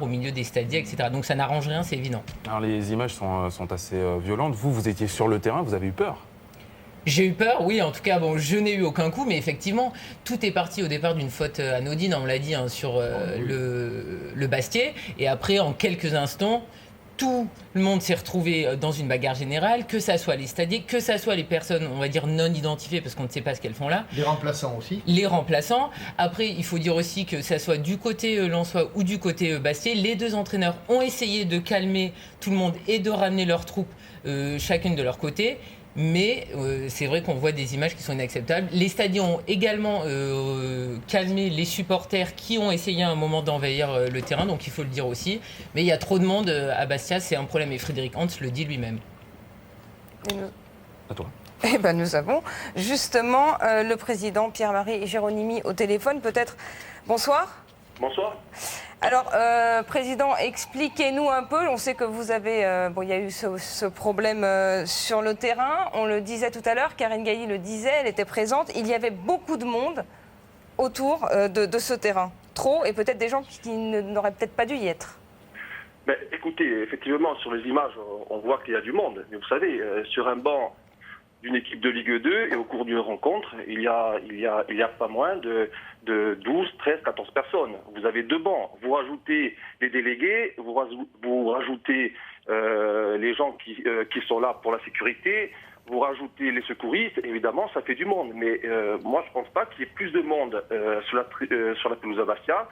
au milieu des stadiers, etc. Donc ça n'arrange rien, c'est évident. Alors les images sont assez violentes. Vous étiez sur le terrain, vous avez eu peur? J'ai eu peur, oui, en tout cas, bon, je n'ai eu aucun coup, mais effectivement, tout est parti au départ d'une faute anodine, on l'a dit, hein, sur le Bastier. Et après, en quelques instants, tout le monde s'est retrouvé dans une bagarre générale, que ça soit les stadiers, que ça soit les personnes, on va dire, non identifiées, parce qu'on ne sait pas ce qu'elles font là. Les remplaçants aussi. Les remplaçants. Après, il faut dire aussi que ça soit du côté lensois ou du côté Bastier, les deux entraîneurs ont essayé de calmer tout le monde et de ramener leurs troupes chacune de leur côté. Mais c'est vrai qu'on voit des images qui sont inacceptables. Les stadiers ont également calmé les supporters qui ont essayé à un moment d'envahir le terrain, donc il faut le dire aussi. Mais il y a trop de monde à Bastia, c'est un problème, et Frédéric Hans le dit lui-même. À toi. Eh ben, nous avons justement le président Pierre-Marie Géronimi au téléphone. Peut-être. Bonsoir. Bonsoir. Alors, Président, expliquez-nous un peu. On sait que vous avez... il y a eu ce problème sur le terrain. On le disait tout à l'heure, Karine Gailly le disait, elle était présente. Il y avait beaucoup de monde autour de ce terrain. Trop, et peut-être des gens qui n'auraient peut-être pas dû y être. Ben, écoutez, effectivement, sur les images, on voit qu'il y a du monde. Mais vous savez, sur un banc d'une équipe de Ligue 2 et au cours d'une rencontre, il y a pas moins de 12, 13, 14 personnes. Vous avez deux bancs. Vous rajoutez les délégués, vous rajoutez les gens qui sont là pour la sécurité, vous rajoutez les secouristes, évidemment, ça fait du monde. Mais moi, je ne pense pas qu'il y ait plus de monde sur la pelouse à Bastia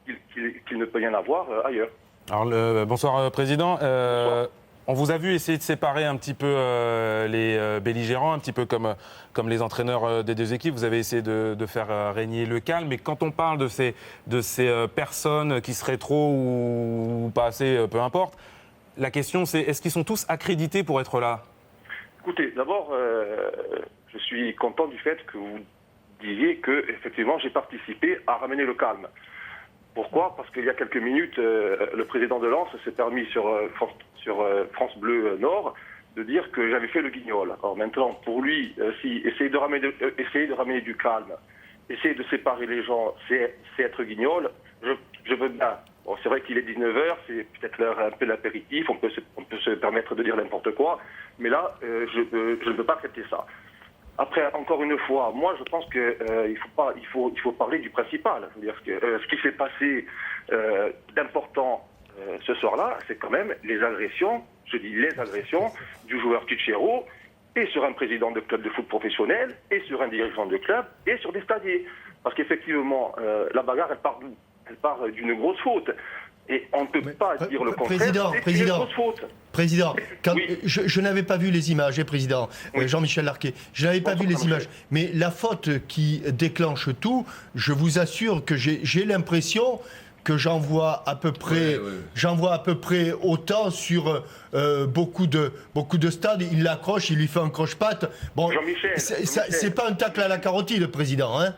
qu'il ne peut y en avoir ailleurs. Alors, bonsoir, Président. Bonsoir. On vous a vu essayer de séparer un petit peu les belligérants, un petit peu comme les entraîneurs des deux équipes. Vous avez essayé de faire régner le calme. Mais quand on parle de ces personnes qui seraient trop ou pas assez, peu importe, la question c'est est-ce qu'ils sont tous accrédités pour être là? Écoutez, d'abord, je suis content du fait que vous disiez que effectivement j'ai participé à ramener le calme. Pourquoi? Parce qu'il y a quelques minutes, le président de Lens s'est permis sur France Bleu Nord de dire que j'avais fait le guignol. Alors maintenant, pour lui, essayer de ramener du calme, essayer de séparer les gens, c'est être guignol, je veux bien. Bon, c'est vrai qu'il est 19h, c'est peut-être l'heure un peu l'apéritif, on peut se permettre de dire n'importe quoi, mais là, je ne peux pas accepter ça. Après, encore une fois, moi je pense qu'il faut parler du principal. Je veux dire ce qui s'est passé d'important ce soir-là, c'est quand même les agressions, je dis les agressions du joueur Tuchero, et sur un président de club de foot professionnel, et sur un dirigeant de club, et sur des stadiers. Parce qu'effectivement, la bagarre, elle part d'où? Elle part d'une grosse faute. Et on ne peut pas dire le contraire. Président, oui. je n'avais pas vu les images, Président, oui. Jean-Michel Larquet, je n'avais pas vu les images. Mais la faute qui déclenche tout, je vous assure que j'ai l'impression que j'en vois à peu près autant sur beaucoup de stades. Il l'accroche, il lui fait un croche-patte. Bon, c'est pas un tacle à la carotide, Président, hein?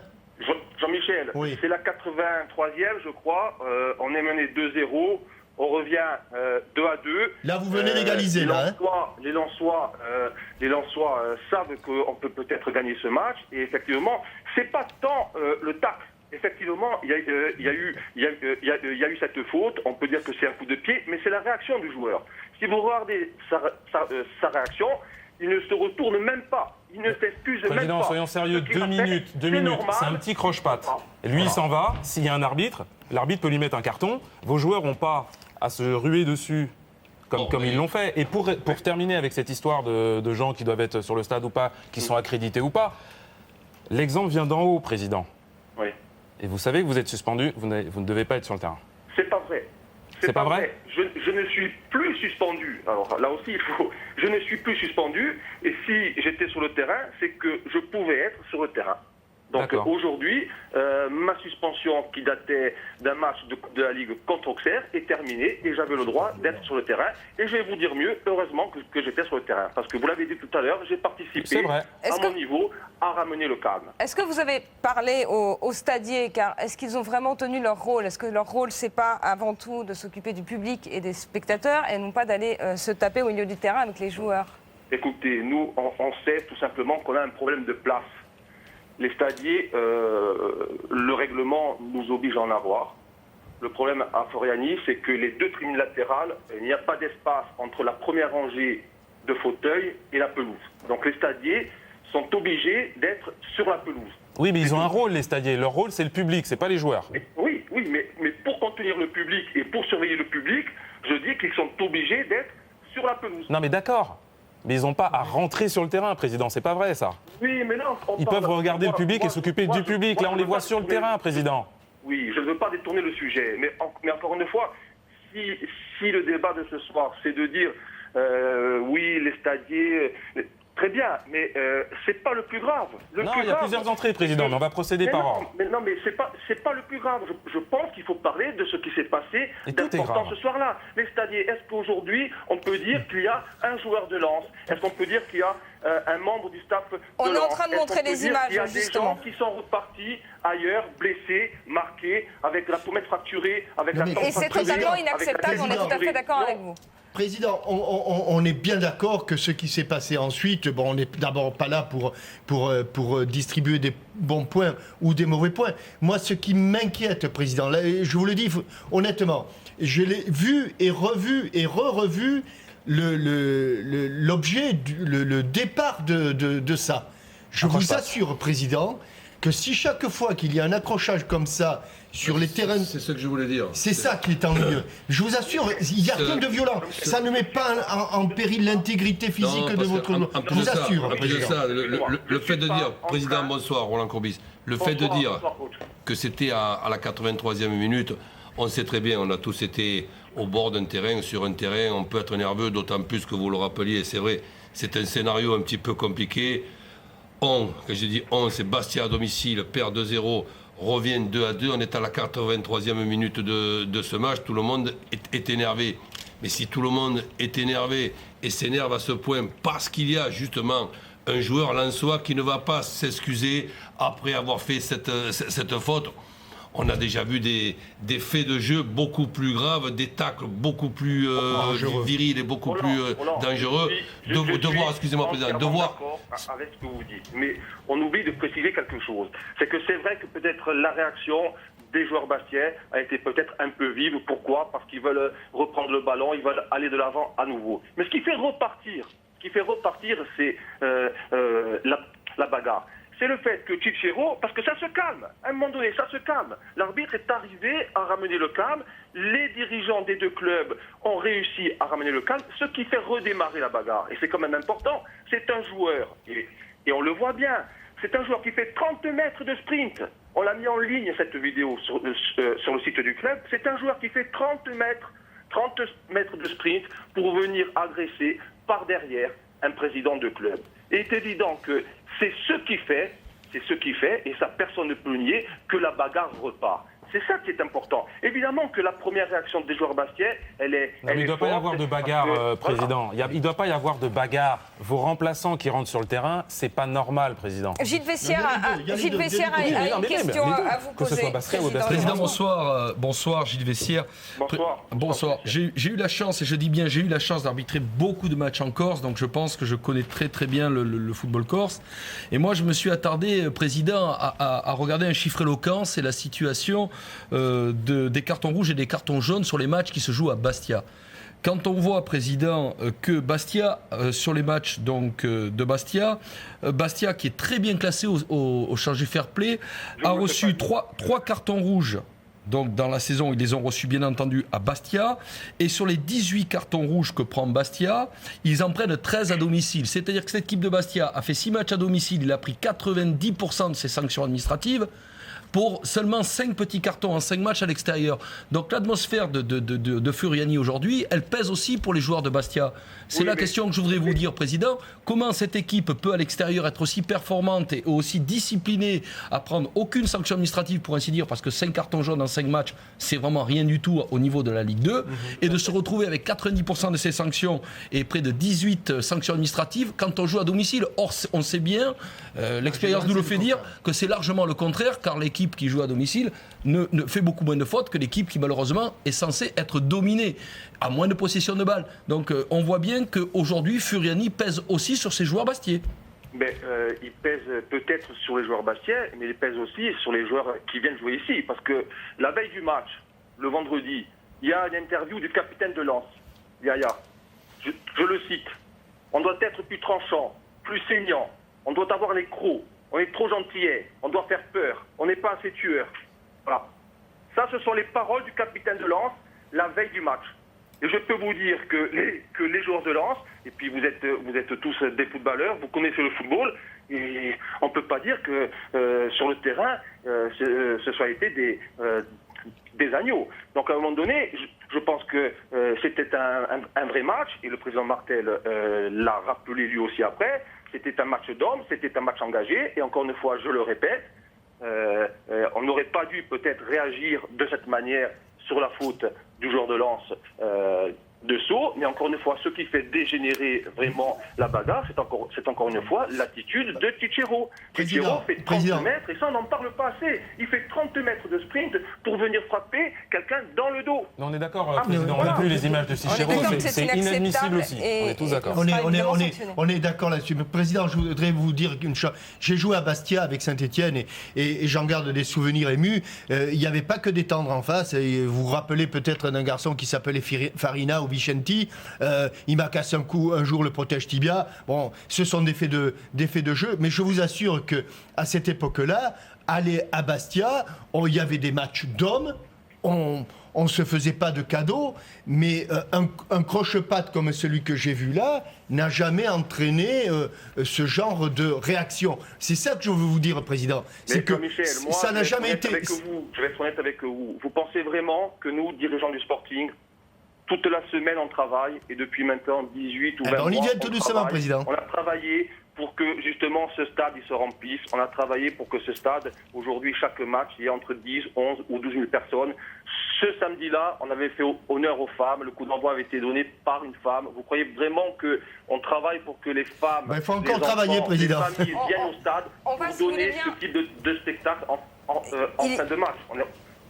Jean-Michel, oui. C'est la 83e, je crois. On est mené 2-0. On revient 2-2. Là, vous venez d'égaliser, là. Les Lensois savent qu'on peut peut-être gagner ce match. Et effectivement, c'est pas tant le tacle. Effectivement, il y a eu cette faute. On peut dire que c'est un coup de pied, mais c'est la réaction du joueur. Si vous regardez sa réaction, il ne se retourne même pas. Il ne s'excuse même pas. Président, soyons sérieux, 2 minutes. C'est un petit croche-patte. Et lui, il s'en va. S'il y a un arbitre, l'arbitre peut lui mettre un carton. Vos joueurs n'ont pas à se ruer dessus comme ils l'ont fait. Et pour terminer avec cette histoire de gens qui doivent être sur le stade ou pas, qui sont accrédités ou pas, l'exemple vient d'en haut, Président. Oui. Et vous savez que vous êtes suspendu, vous ne devez pas être sur le terrain. C'est pas vrai. C'est pas vrai. Je ne suis plus suspendu. Alors là aussi, je ne suis plus suspendu. Et si j'étais sur le terrain, c'est que je pouvais être sur le terrain. Donc aujourd'hui, ma suspension qui datait d'un match de la Ligue contre Auxerre est terminée et j'avais le droit d'être sur le terrain. Et je vais vous dire mieux, heureusement que j'étais sur le terrain. Parce que vous l'avez dit tout à l'heure, j'ai participé à mon niveau à ramener le calme. Est-ce que vous avez parlé aux stadiers, car est-ce qu'ils ont vraiment tenu leur rôle? Est-ce que leur rôle, c'est pas avant tout de s'occuper du public et des spectateurs et non pas d'aller se taper au milieu du terrain avec les joueurs? Écoutez, nous, on sait tout simplement qu'on a un problème de place. Les stadiers, le règlement nous oblige à en avoir. Le problème à Foriani, c'est que les deux tribunes latérales, il n'y a pas d'espace entre la première rangée de fauteuils et la pelouse. Donc les stadiers sont obligés d'être sur la pelouse. Oui, mais ils ont un rôle, les stadiers. Leur rôle, c'est le public, c'est pas les joueurs. Oui, mais pour contenir le public et pour surveiller le public, je dis qu'ils sont obligés d'être sur la pelouse. Non, mais d'accord. Mais ils n'ont pas à rentrer sur le terrain, Président. C'est pas vrai, ça. Oui, mais non. Ils peuvent regarder le public et s'occuper du public. Là, on les voit sur le terrain, Président. Oui, je ne veux pas détourner le sujet. Mais encore une fois, si le débat de ce soir, c'est de dire oui, les stadiers... Très bien, mais c'est pas le plus grave. Non, il y a plusieurs entrées, Président, mais on va procéder par ordre. Mais c'est pas le plus grave. Je pense qu'il faut parler de ce qui s'est passé d'important ce soir-là. Les stadiers, est-ce qu'aujourd'hui, on peut dire qu'il y a un joueur de Lens? Est-ce qu'on peut dire qu'il y a un membre du staff de Lens? On est en train de montrer les images, il y a justement. des gens qui sont repartis ailleurs, blessés, marqués, avec la pommette fracturée, avec la Et c'est totalement inacceptable, on est tout à fait d'accord avec vous. Président, on est bien d'accord que ce qui s'est passé ensuite, bon, on n'est d'abord pas là pour distribuer des bons points ou des mauvais points. Moi, ce qui m'inquiète, Président, là, je vous le dis honnêtement, je l'ai vu et revu et re-revu l'objet, le départ de ça. Je vous assure, Président, que si chaque fois qu'il y a un accrochage comme ça sur les terrains... C'est ce que je voulais dire. C'est ça qui est ennuyeux. Je vous assure, il n'y a rien de violent. Ça ne met pas en péril l'intégrité physique de votre... Je vous assure, Président. Le fait de dire, Président, bonsoir, Roland Courbis, le fait de dire que c'était à la 83e minute, on sait très bien, on a tous été au bord d'un terrain, sur un terrain, on peut être nerveux, d'autant plus que vous le rappeliez, c'est vrai, c'est un scénario un petit peu compliqué. Quand j'ai dit c'est Bastia à domicile, perd 2-0, revient 2-2, on est à la 83e minute de ce match, tout le monde est énervé. Mais si tout le monde est énervé et s'énerve à ce point parce qu'il y a justement un joueur lensois qui ne va pas s'excuser après avoir fait cette faute, on a déjà vu des faits de jeu beaucoup plus graves, des tacles beaucoup plus virils et beaucoup plus dangereux. De voir, excusez-moi, Président, de voir... Avec ce que vous dites, mais on oublie de préciser quelque chose. C'est que c'est vrai que peut-être la réaction des joueurs bastiais a été peut-être un peu vive. Pourquoi? Parce qu'ils veulent reprendre le ballon, ils veulent aller de l'avant à nouveau. Mais ce qui fait repartir, c'est la bagarre. C'est le fait que Cicero, parce que ça se calme, à un moment donné, ça se calme. L'arbitre est arrivé à ramener le calme, les dirigeants des deux clubs ont réussi à ramener le calme, ce qui fait redémarrer la bagarre. Et c'est quand même important, c'est un joueur, et on le voit bien, c'est un joueur qui fait 30 mètres de sprint. On l'a mis en ligne, cette vidéo, sur le site du club. C'est un joueur qui fait 30 mètres de sprint pour venir agresser par derrière un président de club. Et il est évident que c'est ce qui fait, et ça personne ne peut nier, que la bagarre repart. C'est ça qui est important. Évidemment que la première réaction des joueurs bastiais, elle est... Non, mais il ne doit pas y avoir de bagarre, Président. Voilà. Il ne doit pas y avoir de bagarre. Vos remplaçants qui rentrent sur le terrain, c'est pas normal, Président. Gilles Vessière a une question à vous poser. Que ce soit Bastia ou Bastia. Président, bonsoir. Bonsoir, Gilles Vessière. Bonsoir. J'ai eu la chance, et je dis bien j'ai eu la chance d'arbitrer beaucoup de matchs en Corse, donc je pense que je connais très très bien le football corse. Et moi, je me suis attardé, Président, à regarder un chiffre éloquent, c'est la situation des cartons rouges et des cartons jaunes sur les matchs qui se jouent à Bastia. Quand on voit, Président, que Bastia, sur les matchs donc, de Bastia, Bastia qui est très bien classé au Chargé Fair Play, a reçu trois cartons rouges. Donc dans la saison, ils les ont reçus bien entendu à Bastia. Et sur les 18 cartons rouges que prend Bastia, ils en prennent 13 à domicile. C'est-à-dire que cette équipe de Bastia a fait 6 matchs à domicile, il a pris 90% de ses sanctions administratives pour seulement 5 petits cartons en 5 matchs à l'extérieur. Donc l'atmosphère de Furiani aujourd'hui, elle pèse aussi pour les joueurs de Bastia. C'est la question que je voudrais vous dire, Président. Comment cette équipe peut à l'extérieur être aussi performante et aussi disciplinée à prendre aucune sanction administrative, pour ainsi dire, parce que 5 cartons jaunes en 5 matchs, c'est vraiment rien du tout au niveau de la Ligue 2, et de se retrouver avec 90% de ces sanctions et près de 18 sanctions administratives quand on joue à domicile. Or, on sait bien, l'expérience nous le fait dire, que c'est largement le contraire, car l'équipe qui joue à domicile ne fait beaucoup moins de fautes que l'équipe qui malheureusement est censée être dominée à moins de possession de balles. Donc on voit bien qu'aujourd'hui Furiani pèse aussi sur ses joueurs bastiais. Mais il pèse peut-être sur les joueurs bastiais, mais il pèse aussi sur les joueurs qui viennent jouer ici. Parce que la veille du match, le vendredi, il y a une interview du capitaine de Lens, Yaya. Je le cite. On doit être plus tranchant, plus saignant. On doit avoir les crocs. On est trop gentillets. On doit faire peur. On n'est pas assez tueur. Voilà. Ça, ce sont les paroles du capitaine de Lens la veille du match. Et je peux vous dire que les joueurs de Lens, et puis vous êtes tous des footballeurs, vous connaissez le football, et on ne peut pas dire que sur le terrain, ce soit été des agneaux. Donc à un moment donné, je pense que c'était un vrai match, et le président Martel l'a rappelé lui aussi après, c'était un match d'hommes, c'était un match engagé, et encore une fois, je le répète, on n'aurait pas dû peut-être réagir de cette manière sur la faute du joueur de Lens de Sceaux, mais encore une fois, ce qui fait dégénérer vraiment la bagarre, c'est encore une fois l'attitude de Tichero. Tichero fait 30 mètres, et ça on n'en parle pas assez. Il fait 30 mètres de sprint pour venir frapper quelqu'un dans le dos. Non, on est d'accord, Président, on a vu les images de Tichero, c'est inadmissible aussi. On est tous d'accord. On est d'accord là-dessus. Mais Président, je voudrais vous dire une chose. J'ai joué à Bastia avec Saint-Etienne et j'en garde des souvenirs émus. Il n'y avait pas que des tendres en face. Et vous vous rappelez peut-être d'un garçon qui s'appelait Farina ou Vicenti, il m'a cassé un coup un jour le protège tibia. Bon, ce sont des faits de jeu, mais je vous assure que à cette époque-là, aller à Bastia, il y avait des matchs d'hommes, on ne se faisait pas de cadeaux, mais un croche-patte comme celui que j'ai vu là n'a jamais entraîné ce genre de réaction. C'est ça que je veux vous dire, Président. C'est que Michel, moi, ça n'a jamais été... Je vais être honnête avec vous. Vous pensez vraiment que nous, dirigeants du Sporting, toute la semaine on travaille, et depuis maintenant 18 ou 20 mois, on y vient tout doucement, Président. On a travaillé pour que justement ce stade il se remplisse. On a travaillé pour que ce stade, aujourd'hui, chaque match, il y a entre 10, 11 ou 12 000 personnes. Ce samedi-là, on avait fait honneur aux femmes. Le coup d'envoi avait été donné par une femme. Vous croyez vraiment qu'on travaille pour que les femmes, il faut encore travailler, Président. les familles viennent au stade pour donner ce type de spectacle en fin de match?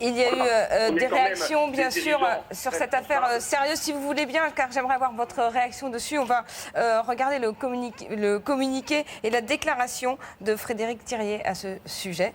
Il y a eu des réactions, bien sûr, sur cette affaire sérieuse, si vous voulez bien, car j'aimerais avoir votre réaction dessus. On va regarder le communiqué et la déclaration de Frédéric Thiriet à ce sujet.